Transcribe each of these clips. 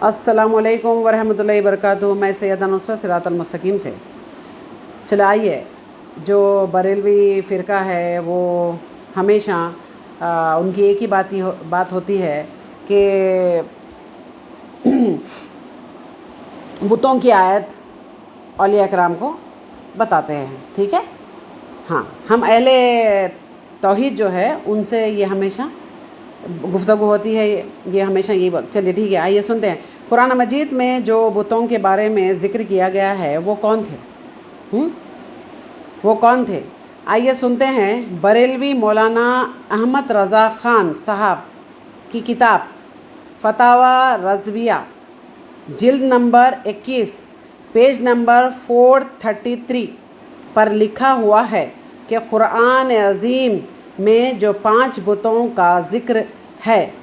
अस्सलामु अलैकुम वरहमतुल्लाहि वबरकातुहू। मैं सैयदा नुसरत सिरातल मुस्तकीम से। चलो आइए, जो बरेलवी फ़िरका है वो हमेशा उनकी एक ही बात होती है कि बुतों की आयत औलिया कराम को बताते हैं। ठीक है, हाँ, हम अहले तौहीद जो है उनसे ये हमेशा गुफ्तगू होती है, ये हमेशा यही बात। चलिए ठीक है, आइए सुनते हैं। कुरान मजीद में जो बुतों के बारे में ज़िक्र किया गया है वो कौन थे? वो कौन थे? आइए सुनते हैं। बरेलवी मौलाना अहमद रज़ा ख़ान साहब की किताब फ़तावा रज़विया जिल्द नंबर 21 पेज नंबर 433 पर लिखा हुआ है कि कुरान अज़ीम में जो 5 बुतों का ज़िक्र है,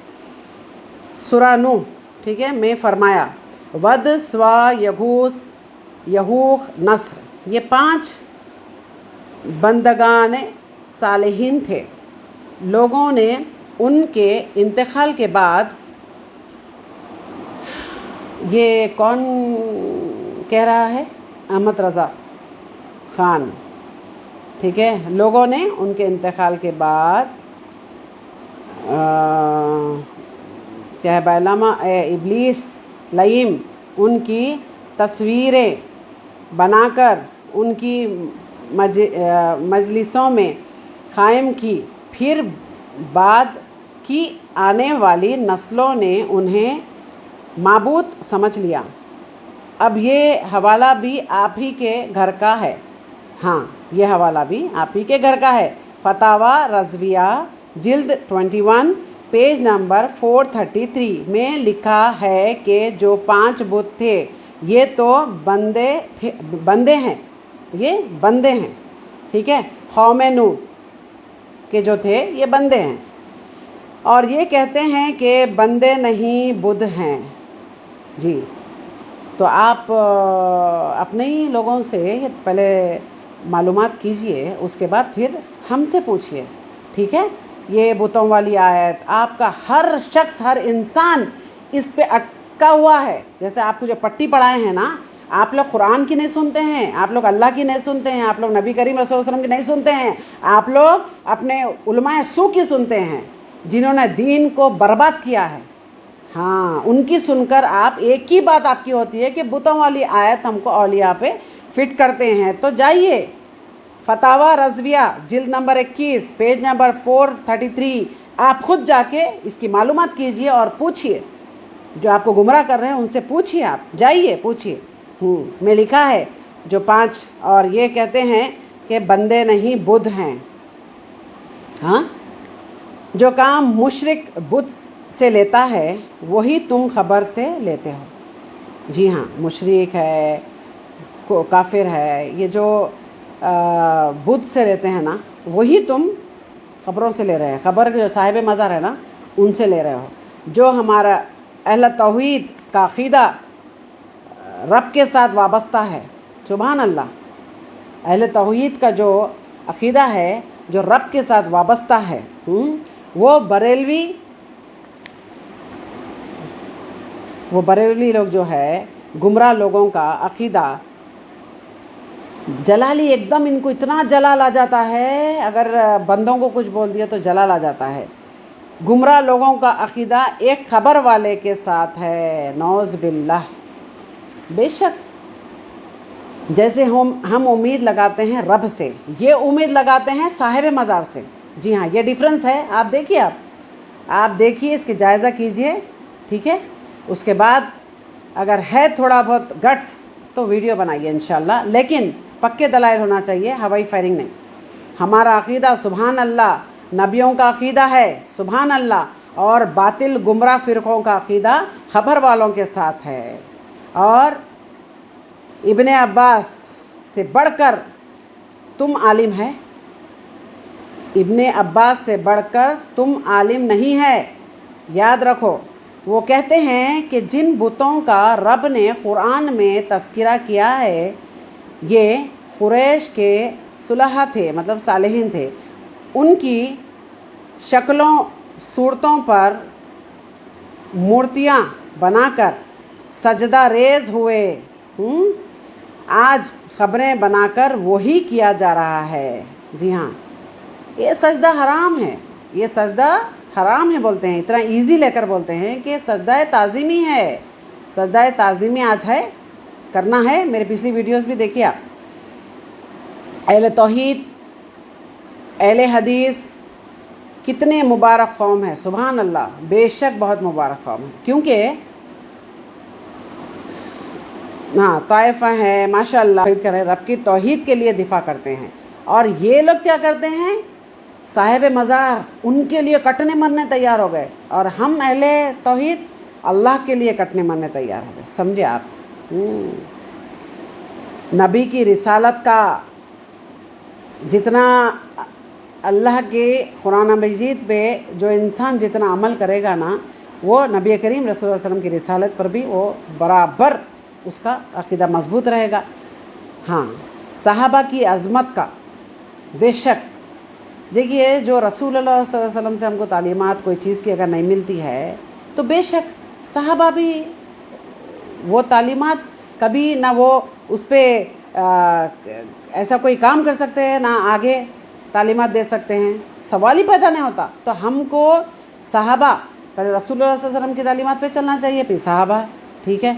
सूरा नूह, ठीक है, में फ़रमाया वद, स्वा, यगूस, यहूख, नस्र, ये 5 बंदगान सालिहीन थे। लोगों ने उनके इंतकाल के बाद, ये कौन कह रहा है? अहमद रज़ा ख़ान, ठीक है। लोगों ने उनके इंतकाल के बाद क्या है, बैलामा इब्लीस लईम उनकी तस्वीरें बनाकर उनकी मजलिसों में क़ायम की। फिर बाद की आने वाली नस्लों ने उन्हें माबूद समझ लिया। अब ये हवाला भी आप ही के घर का है। हाँ, ये हवाला भी आप ही के घर का है। फ़तावा रज़विया जिल्द 21 पेज नंबर 433 में लिखा है कि जो 5 बुत थे ये तो बंदे हैं, ये बंदे हैं, ठीक है। कौम नूह के जो थे ये बंदे हैं, और ये कहते हैं कि बंदे नहीं बुत हैं। जी, तो आप अपने ही लोगों से पहले मालूमात कीजिए, उसके बाद फिर हमसे पूछिए, ठीक है। ये बुतों वाली आयत आपका हर शख्स, हर इंसान इस पे अटका हुआ है। जैसे आपको जो पट्टी पढ़ाए हैं ना, आप लोग कुरान की नहीं सुनते हैं, आप लोग अल्लाह की नहीं सुनते हैं, आप लोग नबी करीम रसूल सल्लल्लाहु अलैहि वसल्लम की नहीं सुनते हैं, आप लोग अपने उलमाए सू की सुनते हैं, जिन्होंने दीन को बर्बाद किया है। हाँ, उनकी सुनकर आप, एक ही बात आपकी होती है कि बुतों वाली आयत हमको औलिया पे फिट करते हैं। तो जाइए, फ़तावा रज़विया जिल्द नंबर 21 पेज नंबर 433, आप खुद जाके इसकी मालूमात कीजिए और पूछिए। जो आपको गुमराह कर रहे हैं उनसे पूछिए, आप जाइए पूछिए। में लिखा है जो 5, और ये कहते हैं कि बंदे नहीं बुत हैं। हाँ, जो काम मुशरिक बुत से लेता है वही तुम खबर से लेते हो। जी हाँ, मुशरिक है, काफिर है, ये जो बुत से लेते हैं ना, वही तुम ख़बरों से ले रहे हैं। ख़बर जो साहिब मज़ार है ना, उनसे ले रहे हो। जो हमारा अहले तौहीद का अक़ीदा रब के साथ वाबस्ता है, सुभान अल्लाह, अहले तौहीद का जो अक़ीदा है जो रब के साथ वाबस्ता है, वो बरेलवी लोग जो है, गुमराह लोगों का अक़ीदा जलाली, एकदम इनको इतना जलाल आ जाता है, अगर बंदों को कुछ बोल दिया तो जलाल आ जाता है। गुमराह लोगों का अक़ीदा एक ख़बर वाले के साथ है, नौज़ बिल्लाह। बेशक जैसे हम उम्मीद लगाते हैं रब से, ये उम्मीद लगाते हैं साहिब मज़ार से। जी हाँ, ये डिफरेंस है। आप देखिए, आप देखिए, इसके जायज़ा कीजिए, ठीक है। उसके बाद अगर है थोड़ा बहुत गट्स तो वीडियो बनाइए इंशाल्लाह, लेकिन पक्के दलाइल होना चाहिए, हवाई फायरिंग नहीं। हमारा अक़ीदा सुभान अल्लाह नबियों का अक़ीदा है, सुभान अल्लाह, और बातिल गुमराह फ़िरक़ों का अक़ीदा ख़बर वालों के साथ है। और इब्ने अब्बास से बढ़कर तुम आलिम है, इब्ने अब्बास से बढ़कर तुम आलिम नहीं है, याद रखो। वो कहते हैं कि जिन बुतों का रब ने कुरान में तज़किरा किया है ये कुरैश के सुलहा थे, मतलब सालिहीन थे। उनकी शक्लों सूरतों पर मूर्तियाँ बनाकर सजदा रेज हुए। आज ख़बरें बनाकर वही किया जा रहा है। जी हाँ, ये सजदा हराम है, ये सजदा हराम है बोलते हैं, इतना इजी लेकर बोलते हैं कि सजदा ताज़ीमी है, सजदा ताज़ीमी आज है, करना है। मेरे पिछली वीडियोस भी देखिए आप। अहले तौहीद, अहले हदीस कितने मुबारक कौम है, सुभान अल्लाह, बेशक बहुत मुबारक कौम है। क्योंकि हाँ, ताइफा है माशाअल्लाह, तौहीद कर रहे, रब की तौहीद के लिए दिफा करते हैं। और ये लोग क्या करते हैं, साहिब मज़ार, उनके लिए कटने मरने तैयार हो गए, और हम अहले तौहीद अल्लाह के लिए कटने मरने तैयार हो गए। समझे आप। नबी की रिसालत का जितना अल्लाह के कुरान मजीद पे जो इंसान जितना अमल करेगा ना, वो नबी करीम रसूलुल्लाह सल्लल्लाहु अलैहि वसल्लम की रिसालत पर भी वो बराबर उसका अक़ीदा मज़बूत रहेगा। हाँ, सहाबा की अज़मत का बेशक देखिए, जो रसूलुल्लाह सल्लल्लाहु अलैहि वसल्लम से हमको तालीमात कोई चीज़ की अगर नहीं मिलती है तो बेशक सहाबा भी वो तालीमात कभी ना वो उस पर ऐसा कोई काम कर सकते हैं, ना आगे तालीमात दे सकते हैं, सवाल ही पैदा नहीं होता। तो हमको सहाबा, पहले रसूलुल्लाह सल्लल्लाहु अलैहि वसल्लम की तालीमात पे चलना चाहिए, फिर सहाबा। ठीक है,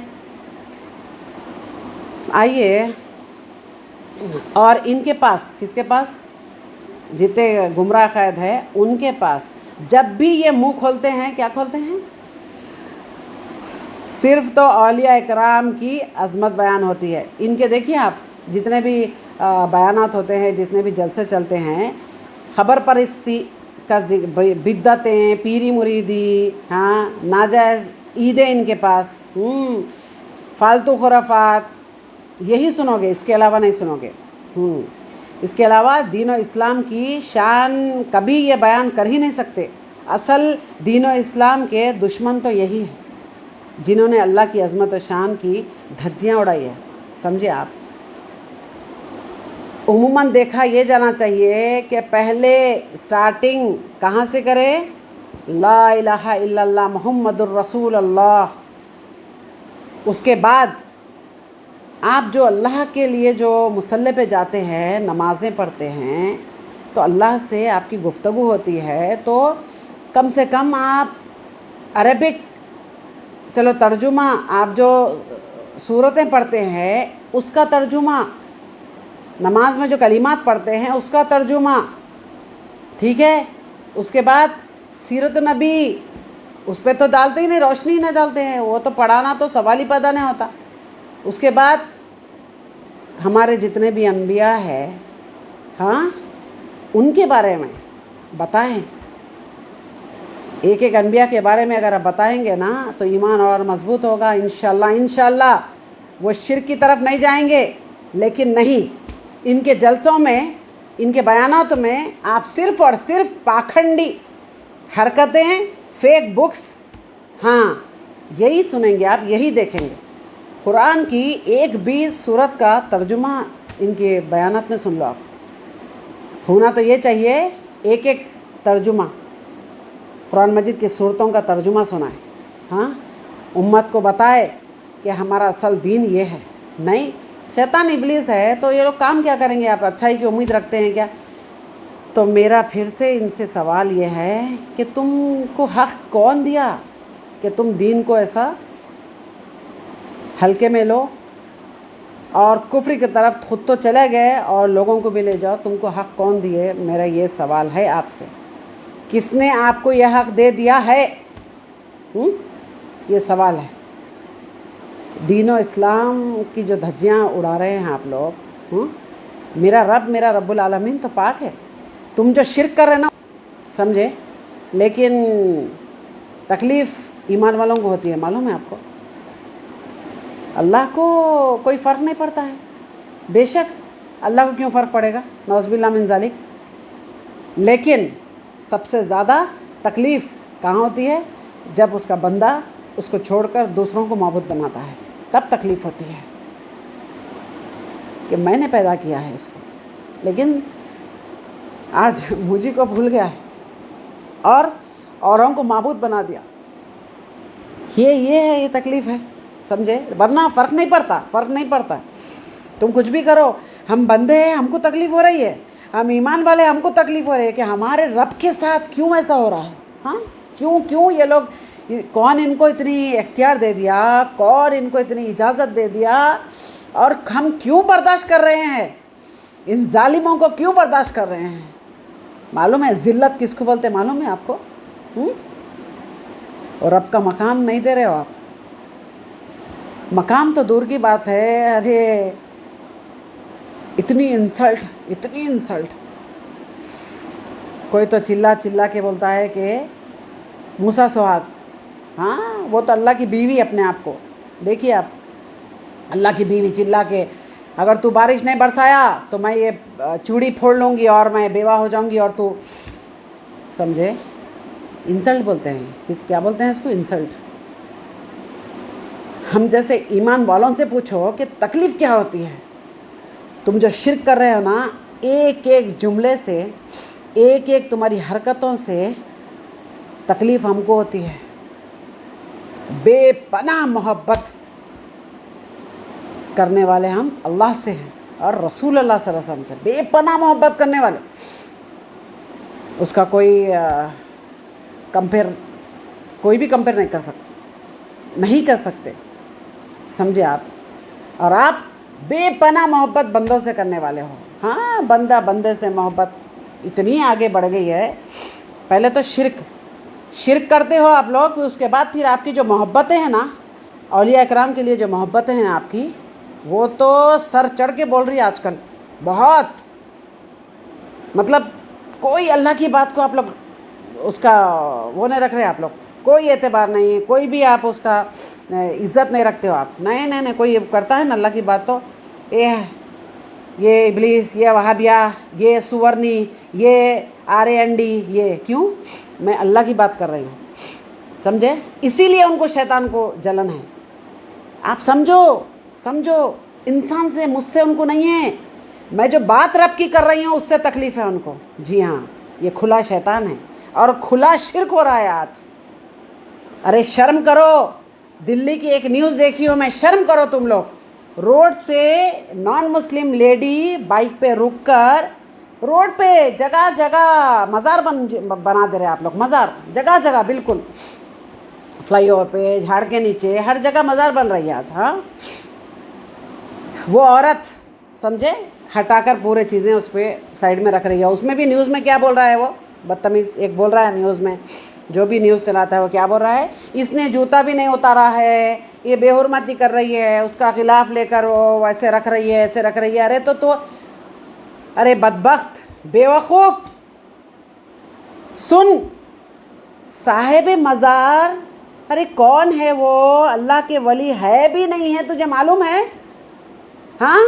आइए। और इनके पास, किसके पास, जितने गुमराह कैद है उनके पास जब भी ये मुंह खोलते हैं, क्या खोलते हैं, सिर्फ तो औलिया इकराम की अज़मत बयान होती है। इनके देखिए आप, जितने भी बयानात होते हैं, जितने भी जलसे चलते हैं, ख़बर परस्ती का बिद्दतें, पीरी मुरीदी, हाँ, नाजायज़ ईदें इनके पास, फालतू खुराफात, यही सुनोगे, इसके अलावा नहीं सुनोगे। इसके अलावा दीन और इस्लाम की शान कभी ये बयान कर ही नहीं सकते। असल दीन और इस्लाम के दुश्मन तो यही है, जिन्होंने अल्लाह की अज़मत और शान की धज्जियाँ उड़ाई है। समझे आप। उमूमन देखा ये जाना चाहिए कि पहले स्टार्टिंग कहाँ से करें, ला इलाहा इल्लल्लाह मुहम्मदुर रसूलुल्लाह। उसके बाद आप जो अल्लाह के लिए जो मुसल्ले पे जाते हैं, नमाज़ें पढ़ते हैं, तो अल्लाह से आपकी गुफ्तगू होती है, तो कम से कम आप अरबिक, चलो तर्जुमा, आप जो सूरतें पढ़ते हैं उसका तर्जुमा, नमाज में जो कलिमात पढ़ते हैं उसका तर्जुमा, ठीक है। उसके बाद सीरत नबी, उस पर तो डालते ही नहीं, रोशनी ही नहीं डालते हैं, वो तो पढ़ाना तो सवाल ही पैदा नहीं होता। उसके बाद हमारे जितने भी अम्बिया है, हाँ, उनके बारे में बताएं। एक एक अम्बिया के बारे में अगर आप बताएंगे ना तो ईमान और मज़बूत होगा इंशाअल्लाह। इंशाअल्लाह वो शिर्क की तरफ नहीं जाएंगे। लेकिन नहीं, इनके जलसों में, इनके बयानात में आप सिर्फ़ और सिर्फ पाखंडी हरकतें, फेक बुक्स, हाँ, यही सुनेंगे आप, यही देखेंगे। कुरान की एक भी सूरत का तर्जुमा इनके बयानात में सुन लो आप। होना तो ये चाहिए एक एक तर्जुमा कुरान मजीद की सूरतों का तर्जुमा सुनाए, हाँ, उम्मत को बताए कि हमारा असल दीन ये है। नहीं, शैतान इब्लीस है, तो ये लोग काम क्या करेंगे। आप अच्छाई की उम्मीद रखते हैं क्या। तो मेरा फिर से इनसे सवाल ये है कि तुमको हक़ कौन दिया कि तुम दीन को ऐसा हल्के में लो और कुफ्र की तरफ खुद तो चले गए और लोगों को भी ले जाओ। तुमको हक़ कौन दिए, मेरा ये सवाल है आपसे। किसने आपको यह हक़ दे दिया है, ये सवाल है। दीन और इस्लाम की जो धज्जियाँ उड़ा रहे हैं आप लोग, मेरा रब्बुल आलमीन तो पाक है। तुम जो शिर्क कर रहे ना, समझे, लेकिन तकलीफ़ ईमान वालों को होती है, मालूम है आपको। अल्लाह को कोई फ़र्क नहीं पड़ता है। बेशक अल्लाह को क्यों फ़र्क पड़ेगा, नौज़ुबिल्लाह मिन ज़ालिक। लेकिन सबसे ज़्यादा तकलीफ़ कहाँ होती है, जब उसका बंदा उसको छोड़कर दूसरों को माबूद बनाता है, तब तकलीफ़ होती है कि मैंने पैदा किया है इसको, लेकिन आज मुझे को भूल गया है और औरों को माबूद बना दिया। ये है, ये तकलीफ़ है। समझे, वरना फ़र्क नहीं पड़ता। तुम कुछ भी करो, हम बंदे हैं, हमको तकलीफ़ हो रही है, हम ईमान वाले, हमको तकलीफ़ हो रही है कि हमारे रब के साथ क्यों ऐसा हो रहा है। हाँ, क्यों ये लोग, कौन इनको इतनी इख्तियार दे दिया, कौन इनको इतनी इजाज़त दे दिया, और हम क्यों बर्दाश्त कर रहे हैं, इन जालिमों को क्यों बर्दाश्त कर रहे हैं। मालूम है ज़िल्लत किसको बोलते हैं, मालूम है आपको? और रब का मकाम नहीं दे रहे हो आप। मकाम तो दूर की बात है, अरे इतनी इंसल्ट। कोई तो चिल्ला के बोलता है कि मूसा सुहाग, हाँ वो तो अल्लाह की बीवी अपने आप को, देखिए आप, अल्लाह की बीवी चिल्ला के, अगर तू बारिश नहीं बरसाया तो मैं ये चूड़ी फोड़ लूँगी और मैं बेवा हो जाऊँगी, और तू, समझे, इंसल्ट बोलते हैं, क्या बोलते हैं इसको, इंसल्ट। हम जैसे ईमान वालों से पूछो कि तकलीफ़ क्या होती है। तुम जो शिर्क कर रहे हो ना, एक एक जुमले से, एक एक तुम्हारी हरकतों से तकलीफ़ हमको होती है। बेपनाह मोहब्बत करने वाले हम अल्लाह से हैं और रसूल अल्लाह सल्लल्लाहु अलैहि वसल्लम से, बेपनाह मोहब्बत करने वाले, उसका कोई कोई भी कंपेयर नहीं कर सकते, समझे आप। और आप बेपनाह मोहब्बत बंदों से करने वाले हो। हाँ, बंदा बंदे से मोहब्बत इतनी आगे बढ़ गई है। पहले तो शिर्क करते हो आप लोग, उसके बाद फिर आपकी जो मोहब्बतें हैं ना, औलिया इकराम के लिए जो मोहब्बतें हैं आपकी, वो तो सर चढ़ के बोल रही है आजकल बहुत। मतलब कोई अल्लाह की बात को आप लोग उसका वो नहीं रख रहे, आप लोग कोई एतबार नहीं है, कोई भी आप उसका इज़्ज़त नहीं रखते हो आप। नहीं, कोई करता है ना अल्लाह की बात तो ये इब्लीस, ये वहाबिया, ये सुवर्णी, ये RAND, ये क्यों? मैं अल्लाह की बात कर रही हूँ, समझे, इसीलिए उनको शैतान को जलन है। आप समझो, इंसान से, मुझसे उनको नहीं है। मैं जो बात रब की कर रही हूँ उससे तकलीफ़ है उनको। जी हाँ, ये खुला शैतान है और खुला शिर्क हो रहा है आज। अरे शर्म करो, दिल्ली की एक न्यूज़ देखी हो मैं, शर्म करो तुम लोग। रोड से नॉन मुस्लिम लेडी बाइक पे रुककर रोड पे जगह जगह मज़ार बना दे रहे आप लोग, मज़ार जगह बिल्कुल, फ्लाईओवर पे, झाड़ के नीचे, हर जगह मज़ार बन रही है आज। हाँ, वो औरत, समझे, हटाकर पूरे चीज़ें उस पर साइड में रख रही है। उसमें भी न्यूज़ में क्या बोल रहा है वो बदतमीज़, एक बोल रहा है न्यूज़ में, जो भी न्यूज़ चलाता है वो क्या बोल रहा है, इसने जूता भी नहीं उतारा है, ये बेहुरमती कर रही है, उसका खिलाफ लेकर वो ऐसे रख रही है, ऐसे रख रही है। अरे तो अरे बदबख्त, बेवकूफ़, सुन, साहिब मज़ार, अरे कौन है वो? अल्लाह के वली है भी नहीं है, तुझे मालूम है? हाँ,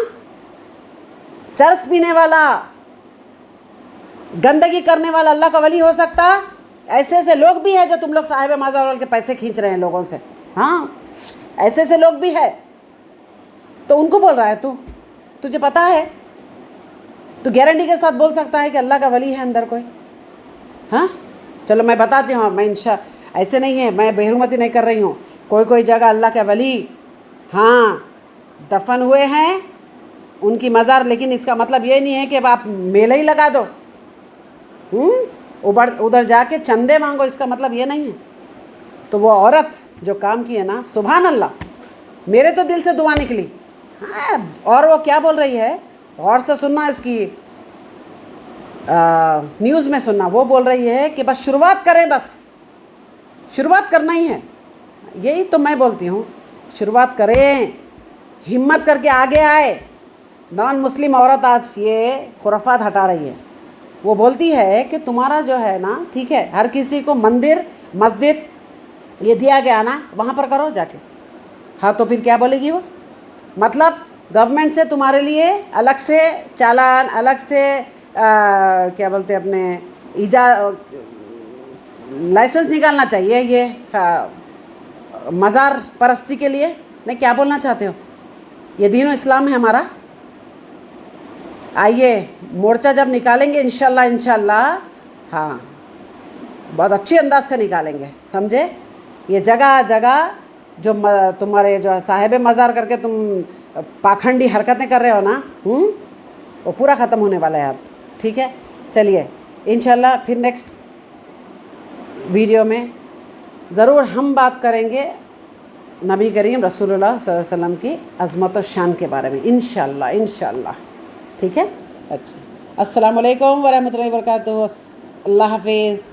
चरस पीने वाला, गंदगी करने वाला अल्लाह का वली हो सकता? ऐसे लोग भी हैं जो तुम लोग साहिब मज़ार वाले के पैसे खींच रहे हैं लोगों से। हाँ, ऐसे लोग भी है, तो उनको बोल रहा है तू? तुझे पता है, तू गारंटी के साथ बोल सकता है कि अल्लाह का वली है अंदर कोई? हाँ, चलो मैं बताती हूँ, मैं ऐसे नहीं है, मैं बेहुरमती नहीं कर रही हूँ। कोई जगह अल्लाह के वली, हाँ, दफन हुए हैं उनकी मज़ार, लेकिन इसका मतलब ये नहीं है कि अब आप मेले ही लगा दो, उधर जाके चंदे मांगो, इसका मतलब ये नहीं है। तो वो औरत जो काम की है ना, सुभान अल्लाह, मेरे तो दिल से दुआ निकली। हाँ, और वो क्या बोल रही है, और से सुनना, इसकी न्यूज़ में सुनना। वो बोल रही है कि बस शुरुआत करें, बस शुरुआत करना ही है। यही तो मैं बोलती हूँ, शुरुआत करें, हिम्मत करके आगे आए। नॉन मुस्लिम औरत आज ये खुराफात हटा रही है। वो बोलती है कि तुम्हारा जो है ना, ठीक है, हर किसी को मंदिर, मस्जिद ये दिया गया ना, वहाँ पर करो जाके। हाँ, तो फिर क्या बोलेगी वो? मतलब गवर्नमेंट से तुम्हारे लिए अलग से चालान, अलग से क्या बोलते हैं, अपने लाइसेंस निकालना चाहिए ये मज़ार परस्ती के लिए। नहीं, क्या बोलना चाहते हो? ये दीन इस्लाम है हमारा। आइए, मोर्चा जब निकालेंगे इंशाल्लाह, हाँ, बहुत अच्छे अंदाज से निकालेंगे, समझे। ये जगह जगह جو تمہارے جو صاحب مزار کر کے تم پاکھنڈی حرکتیں کر رہے ہو نا، وہ پورا ختم ہونے والا ہے اب. ٹھیک ہے، چلیے انشاءاللہ پھر نیکسٹ ویڈیو میں ضرور ہم بات کریں گے نبی کریم رسول اللہ صلی اللہ علیہ وسلم کی عظمت و شان کے بارے میں انشاءاللہ. ٹھیک ہے، اچھا، السلام علیکم ورحمۃ اللہ وبرکاتہ. اللہ حافظ.